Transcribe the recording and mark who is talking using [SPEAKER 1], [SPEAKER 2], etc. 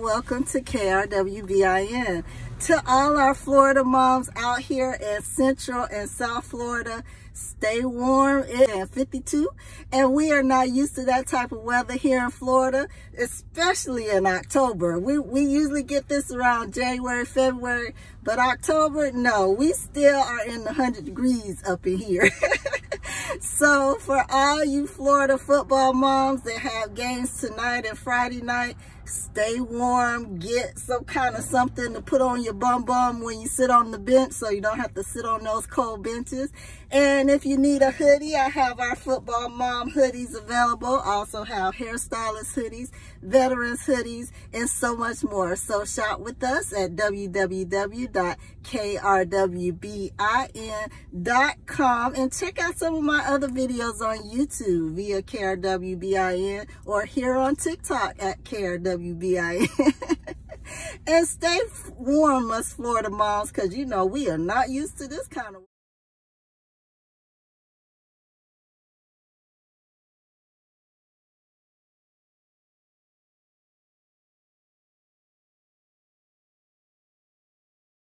[SPEAKER 1] welcome to KRWBIN. To all our Florida moms out here in Central and South Florida, stay warm. It's 52, and we are not used to that type of weather here in Florida, especially in October. We usually get this around January, February, but October, no, we still are in the 100 degrees up in here. So for all you Florida football moms that have games tonight and Friday night, stay warm, get some kind of something to put on your bum when you sit on the bench so you don't have to sit on those cold benches. And if you need a hoodie, I have our football mom hoodies available. I also have Hairstylist hoodies, veterans hoodies, and so much more. So shop with us at www.krwbin.com and check out some of my other videos on YouTube via KRWBIN or here on TikTok at KRWBIN. And stay warm, us Florida moms, because you know we are not used to this kind of